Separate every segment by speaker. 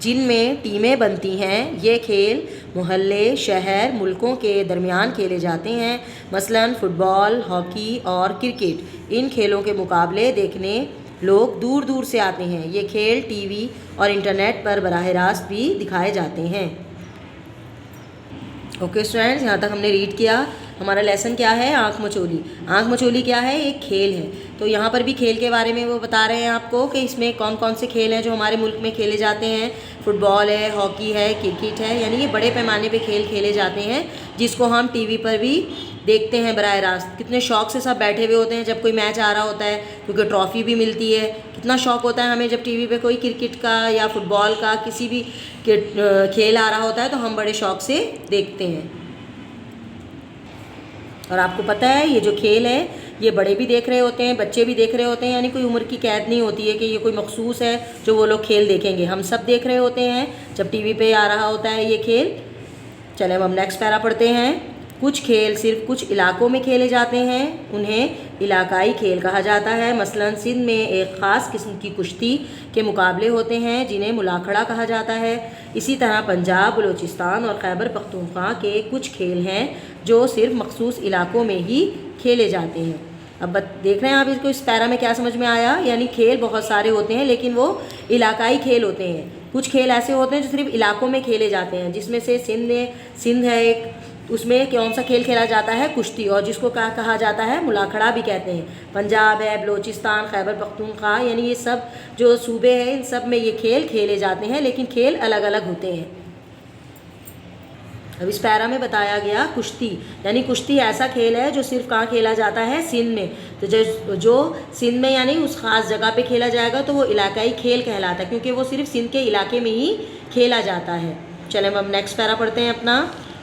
Speaker 1: जिनमें टीमें बनती हैं। ये खेल मोहल्ले, शहर, मुल्कों के दरमियान खेले जाते हैं। मसलन फ़ुटबॉल, हॉकी और क्रिकेट। इन खेलों के मुकाबले देखने लोग दूर दूर से आते हैं। ये खेल टीवी और इंटरनेट पर बराह रास्त भी दिखाए जाते हैं। ओके स्टूडेंट्स, यहाँ तक हमने रीड किया। हमारा लेसन क्या है? आँख मचोली। आँख मचोली क्या है? एक खेल है। तो यहाँ पर भी खेल के बारे में वो बता रहे हैं आपको कि इसमें कौन कौन से खेल हैं जो हमारे मुल्क में खेले जाते हैं। फुटबॉल है, हॉकी है, क्रिकेट है, यानी ये बड़े पैमाने पे खेल खेले जाते हैं जिसको हम टीवी पर भी देखते हैं बराह रास्त। कितने शौक़ से सब बैठे हुए होते हैं जब कोई मैच आ रहा होता है, क्योंकि ट्रॉफ़ी भी मिलती है। कितना शौक़ होता है हमें जब टीवी पे कोई क्रिकेट का या फुटबॉल का किसी भी खेल आ रहा होता है तो हम बड़े शौक़ से देखते हैं। और आपको पता है ये जो खेल है ये बड़े भी देख रहे होते हैं, बच्चे भी देख रहे होते हैं, यानी कोई उम्र की कैद नहीं होती है कि ये कोई मखसूस है जो वो लोग खेल देखेंगे। हम सब देख रहे होते हैं जब टीवी पे आ रहा होता है ये खेल। चले अब हम नेक्स्ट पैरा पढ़ते हैं। कुछ खेल सिर्फ कुछ इलाकों में खेले जाते हैं, उन्हें इलाकाई खेल कहा जाता है। मसलन सिंध में एक ख़ास किस्म की कुश्ती के मुकाबले होते हैं जिन्हें मुलाखड़ा कहा जाता है। इसी तरह पंजाब, बलूचिस्तान और खैबर पख्तूनख्वा के कुछ खेल हैं जो सिर्फ मखसूस इलाकों में ही खेले जाते हैं। अब देख रहे हैं आप इसको, इस पैरा में क्या समझ में आया? यानी खेल बहुत सारे होते हैं लेकिन वो इलाकाई खेल होते हैं। कुछ खेल ऐसे होते हैं जो सिर्फ इलाकों में खेले जाते हैं, जिसमें से सिंध है एक, उसमें कौन सा खेल खेला जाता है? कुश्ती, और जिसको कहा जाता है मुलाखड़ा भी कहते हैं। पंजाब है, बलूचिस्तान, खैबर पख्तूनख्वा, यानी ये सब जो सूबे हैं इन सब में ये खेल खेले जाते हैं, लेकिन खेल अलग अलग होते हैं। अब इस पैरा में बताया गया कुश्ती, यानी कुश्ती ऐसा खेल है जो सिर्फ कहाँ खेला जाता है? सिंध में। तो जो सिंध में यानी उस ख़ास जगह पे खेला जाएगा तो वो इलाकाई खेल कहलाता है, क्योंकि वो सिर्फ सिंध के इलाके में ही खेला जाता है। चलें अब नेक्स्ट पैरा पढ़ते हैं अपना।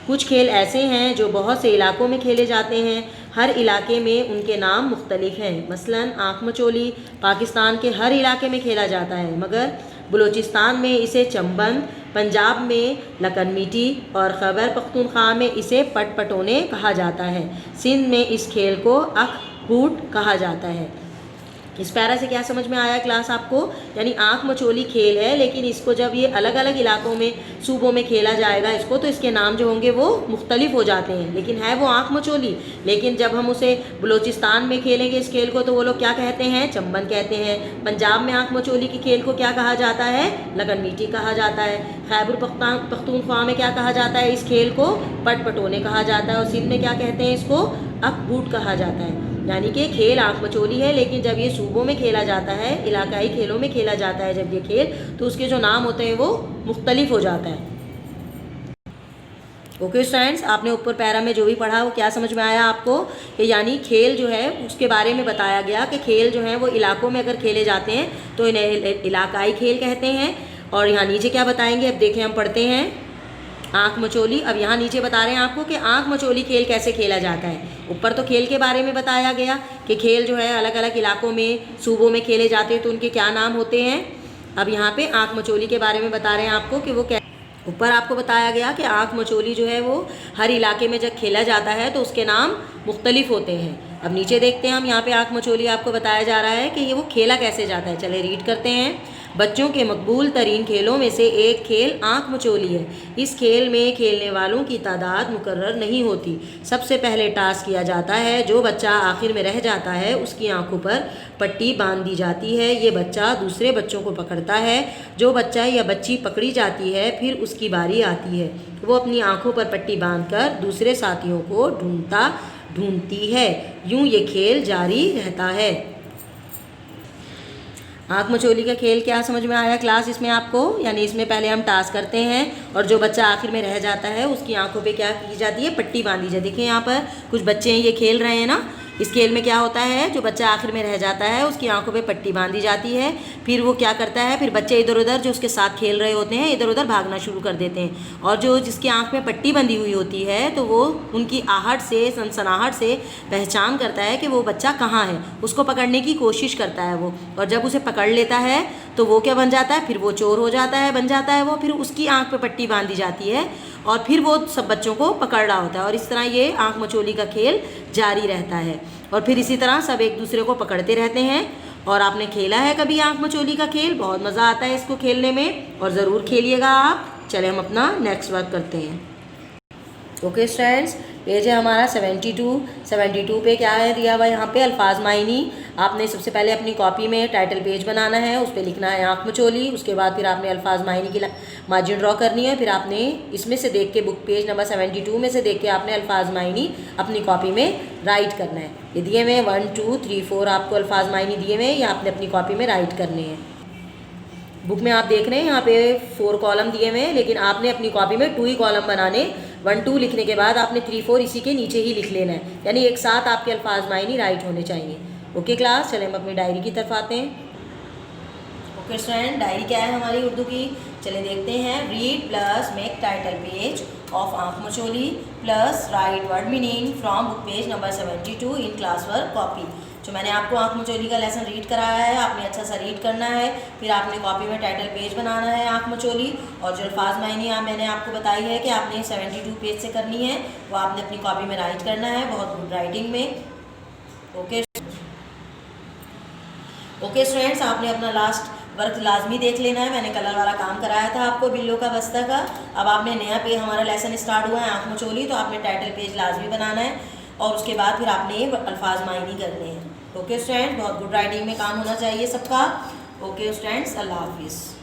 Speaker 1: कुछ खेल ऐसे हैं जो बहुत से इलाकों में खेले जाते हैं, हर इलाके में उनके नाम मुख्तलिफ हैं। मसलन आँख मचोली पाकिस्तान के हर इलाके में खेला जाता है, मगर बलूचिस्तान में इसे चंबंद, पंजाब में लकन मीटी और खैबर पख्तूनख्वा में इसे पटपटोने कहा जाता है। सिंध में इस खेल को अख बूट कहा जाता है। इस पैरा से क्या समझ में आया क्लास आपको? यानी आँख मचोली खेल है, लेकिन इसको जब ये अलग अलग इलाकों में, सूबों में खेला जाएगा इसको, तो इसके नाम जो होंगे वो मुख्तलिफ हो जाते हैं, लेकिन है वो आँख मचोली। लेकिन जब हम उसे बलूचिस्तान में खेलेंगे इस खेल को तो वो लोग क्या कहते हैं? चंबन कहते हैं। पंजाब में आँख मचोली के खेल को क्या कहा जाता है? लगन मीटी कहा जाता है। खैबर पख्तूनख्वा में क्या कहा जाता है? इस खेल को पटपटोने कहा जाता है। और सिंध में क्या कहते हैं? इसको अकबूट कहा जाता है। यानी कि खेल आँख मचोली है, लेकिन जब ये सूबों में खेला जाता है, इलाकाई खेलों में खेला जाता है जब ये खेल, तो उसके जो नाम होते हैं वो मुख्तलिफ हो जाता है। ओके स्टूडेंट्स, आपने ऊपर पैरा में जो भी पढ़ा वो क्या समझ में आया आपको? कि यानी खेल जो है उसके बारे में बताया गया कि खेल जो है वो इलाकों में अगर खेले जाते हैं तो इन्हें इलाकाई खेल कहते हैं। और यहाँ नीचे क्या बताएंगे अब देखें, हम पढ़ते हैं आँख मचोली। अब यहाँ नीचे बता रहे हैं आपको कि आँख मचोली खेल कैसे खेला जाता है। ऊपर तो खेल के बारे में बताया गया कि खेल जो है अलग अलग इलाकों में, सूबों में खेले जाते हैं तो उनके क्या नाम होते हैं। अब यहाँ पे आँख मचोली के बारे में बता रहे हैं आपको कि वो क्या। ऊपर आपको बताया गया कि आँख मचोली जो है वो हर इलाके में जब खेला जाता है तो उसके नाम मुख्तलिफ होते हैं। अब नीचे देखते हैं हम, यहाँ पे आँख मचोली आपको बताया जा रहा है कि ये वो खेला कैसे जाता है। चले रीड करते हैं। बच्चों के मकबूल तरीन खेलों में से एक खेल आँख मचोली है। इस खेल में खेलने वालों की तादाद मुकर्रर नहीं होती। सबसे पहले टास किया जाता है, जो बच्चा आखिर में रह जाता है उसकी आंखों पर पट्टी बांध दी जाती है। ये बच्चा दूसरे बच्चों को पकड़ता है। जो बच्चा या बच्ची पकड़ी जाती है फिर उसकी बारी आती है, वो अपनी आंखों पर पट्टी बांधकर दूसरे साथियों को ढूंढती है। यूँ ये खेल जारी रहता है। आँख मचोली का खेल क्या समझ में आया क्लास इसमें आपको? यानी इसमें पहले हम टास्क करते हैं और जो बच्चा आखिर में रह जाता है उसकी आंखों पे क्या की जाती है? पट्टी बांधी जाती है। देखिए यहाँ पर कुछ बच्चे हैं, ये खेल रहे हैं ना। इस खेल में क्या होता है? जो बच्चा आखिर में रह जाता है उसकी आंखों पे पट्टी बांधी जाती है। फिर वो क्या करता है? फिर बच्चे इधर उधर जो उसके साथ खेल रहे होते हैं इधर उधर भागना शुरू कर देते हैं, और जो जिसकी आंख में पट्टी बंधी हुई होती है तो वो उनकी आहट से, सनसनाहट से पहचान करता है कि वो बच्चा कहाँ है। उसको पकड़ने की कोशिश करता है वो, और जब उसे पकड़ लेता है तो वो क्या बन जाता है? फिर वो चोर हो जाता है, बन जाता है वो। फिर उसकी आंख पे पट्टी बांधी जाती है और फिर वो सब बच्चों को पकड़ रहा होता है, और इस तरह ये आँख मचोली का खेल जारी रहता है। और फिर इसी तरह सब एक दूसरे को पकड़ते रहते हैं और आपने खेला है कभी आँख मचोली का खेल? बहुत मज़ा आता है इसको खेलने में और ज़रूर खेलिएगा आप। चले हम अपना नेक्स्ट वर्क करते हैं। ओके स्टूडेंट्स, पेज है हमारा 72 पे क्या है दिया हुआ यहाँ पे अल्फाज मायनी। आपने सबसे पहले अपनी कॉपी में टाइटल पेज बनाना है, उस पर लिखना है आँख मचोली। उसके बाद फिर आपने अल्फाज मायनी की मार्जिन ड्रॉ करनी है। फिर आपने इसमें से देख के बुक पेज नंबर 72 में से देख के आपने अल्फाज मायनी अपनी कॉपी में राइट करना है। ये दिए हुए 1 2 3 4 आपको अल्फाज मायनी दिए हुए हैं, ये आपने अपनी कॉपी में राइट करने हैं। बुक में आप देख रहे हैं यहाँ पे 4 कॉलम दिए हुए हैं, लेकिन आपने अपनी कॉपी में 2 ही कॉलम बनाने। 1 2 लिखने के बाद आपने 3 4 इसी के नीचे ही लिख लेना है, यानी एक साथ आपके अल्फाज मायनी राइट होने चाहिए। ओके क्लास, चले हम अपनी डायरी की तरफ आते हैं। ओके स्टूडेंट, डायरी क्या है हमारी उर्दू की? चले देखते हैं। Read plus make title page of Aankh Micholi plus write word meaning from book page number 72 in class work copy. जो मैंने आपको आँख मचोली का लेसन रीड कराया है, आपने अच्छा सा रीड करना है। फिर आपने कॉपी में टाइटल पेज बनाना है आँख मचोली, और जो अल्फाज मायनी मैंने आपको बताई है कि आपने 72 पेज से करनी है, वो आपने अपनी कॉपी में राइट करना है बहुत गुड राइटिंग में। ओके स्टूडेंट्स, आपने अपना लास्ट वर्क लाजमी देख लेना है। मैंने कलर वाला काम कराया था आपको बिल्लो का बस्ता का। अब आपने नया पेज, हमारा लेसन स्टार्ट हुआ है आँख मचोली, तो आपने टाइटल पेज लाजमी बनाना है और उसके बाद फिर आपने अल्फाज मायनी करने हैं। ओके स्टूडेंट, बहुत गुड राइटिंग में काम होना चाहिए सबका। ओके स्टूडेंट्स, अल्लाह हाफिज़।